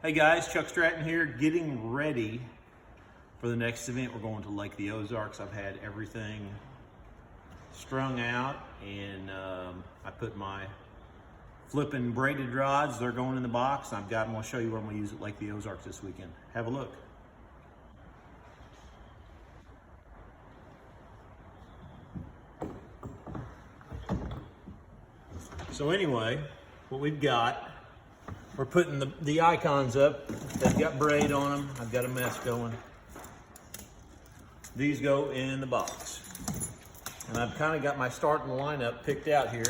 Hey guys, Chuck Stratton here, getting ready for the next event. We're going to Lake of the Ozarks. I've had everything strung out, and I put my flipping braided rods. They're going in the box, and I've got them. I'll show you what I'm going to use at Lake of the Ozarks this weekend. Have a look. So anyway, what we've got, we're putting the icons up. They've got braid on them. I've got a mess going. These go in the box. And I've kind of got my starting lineup picked out here.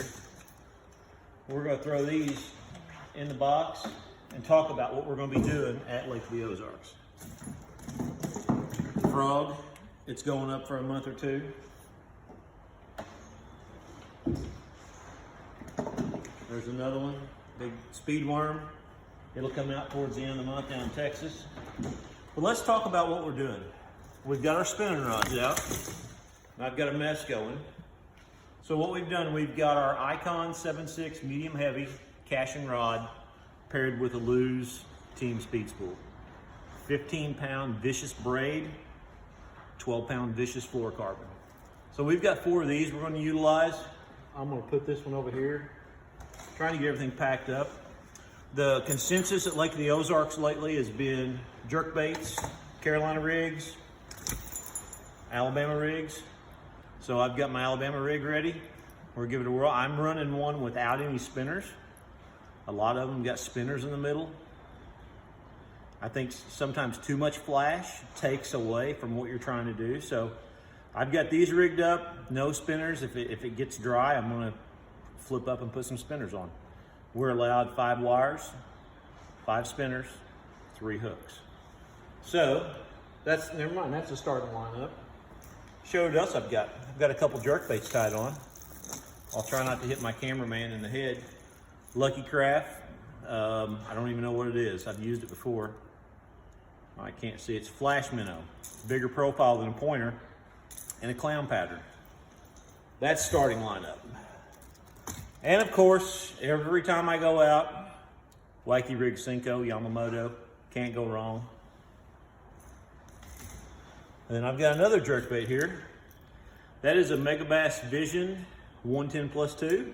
We're going to throw these in the box and talk about what we're going to be doing at Lake of the Ozarks. Frog, it's going up for a month or two. There's another one, big speed worm. It'll come out towards the end of the month down in Texas. But let's talk about what we're doing. We've got our spinning rods out, and I've got a mess going. So what we've done, we've got our Icon 7.6 medium heavy Cashion rod paired with a Lew's Team Speed Spool. 15-pound vicious braid, 12-pound vicious fluorocarbon. So we've got 4 of these we're going to utilize. I'm going to put this one over here, trying to get everything packed up. The consensus at Lake of the Ozarks lately has been jerk baits, Carolina rigs, Alabama rigs. So I've got my Alabama rig ready. We're giving it a whirl. I'm running one without any spinners. A lot of them got spinners in the middle. I think sometimes too much flash takes away from what you're trying to do. So I've got these rigged up, no spinners. If it gets dry, I'm gonna flip up and put some spinners on. We're allowed 5 wires, 5 spinners, 3 hooks. So that's, never mind, that's the starting lineup. Show what else I've got. I've got a couple jerk baits tied on. I'll try not to hit my cameraman in the head. Lucky Craft, I don't even know what it is. I've used it before. I can't see, it's flash minnow. Bigger profile than a pointer, and a clown pattern. That's starting lineup. And of course, every time I go out, Wacky Rig Cinco, Yamamoto, can't go wrong. And then I've got another jerkbait here. That is a Megabass Vision 110+2.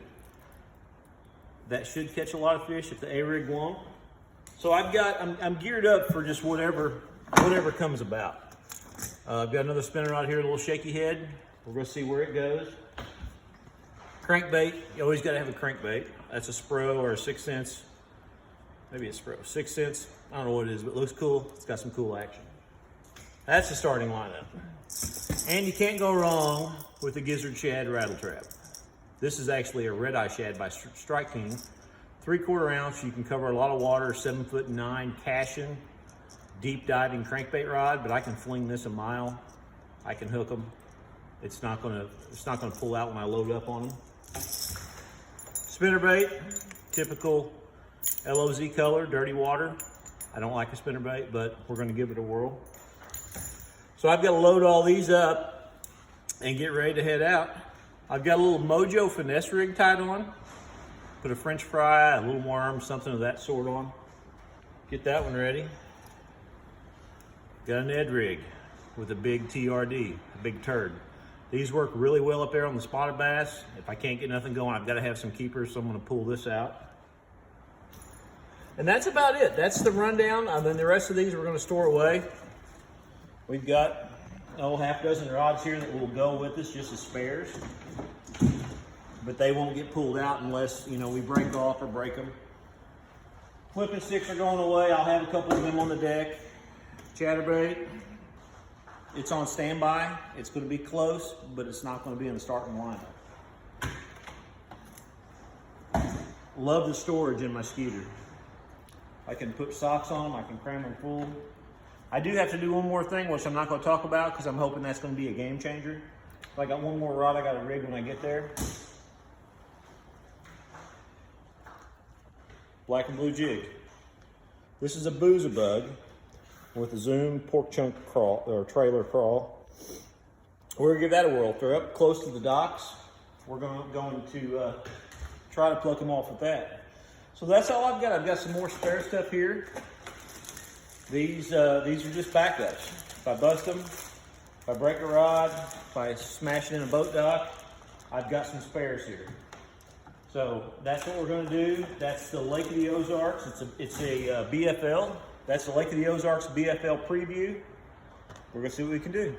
That should catch a lot of fish if the A-Rig won't. So I'm geared up for just whatever comes about. I've got another spinner rod here, a little shaky head. We're gonna see where it goes. Crankbait, you always gotta have a crankbait. That's a Spro or a 6-cents, maybe a Spro, 6-cents. I don't know what it is, but it looks cool. It's got some cool action. That's the starting lineup. And you can't go wrong with the Gizzard Shad Rattle Trap. This is actually a Red Eye Shad by Strike King. 3/4 ounce, you can cover a lot of water, 7'9" Cashion, deep diving crankbait rod, but I can fling this a mile. I can hook them. It's not gonna pull out when I load up on them. Spinnerbait, typical LOZ color, dirty water. I don't like a spinnerbait, but we're gonna give it a whirl. So I've got to load all these up and get ready to head out. I've got a little Mojo finesse rig tied on. Put a French fry, a little worm, something of that sort on. Get that one ready. Got an Ed rig with a big TRD, a big turd. These work really well up there on the spotted bass. If I can't get nothing going, I've got to have some keepers, so I'm going to pull this out. And that's about it. That's the rundown. And then the rest of these we're going to store away. We've got half dozen rods here that will go with us just as spares. But they won't get pulled out unless, we break off or break them. Flipping sticks are going away. I'll have a couple of them on the deck. Chatterbait. It's on standby. It's going to be close, but it's not going to be in the starting lineup. Love the storage in my Skeeter. I can put socks on them. I can cram them full. I do have to do one more thing, which I'm not going to talk about because I'm hoping that's going to be a game changer. If I got one more rod I got to rig when I get there. Black and blue jig. This is a Booze-a-Bug with a Zoom pork chunk crawl or trailer crawl. We're gonna give that a whirl. They're up close to the docks. We're going to try to pluck them off with that. So that's all I've got. I've got some more spare stuff here. These are just backups. If I bust them, if I break a rod, if I smash it in a boat dock, I've got some spares here. So that's what we're going to do. That's the Lake of the Ozarks. It's a BFL. That's the Lake of the Ozarks BFL preview. We're going to see what we can do.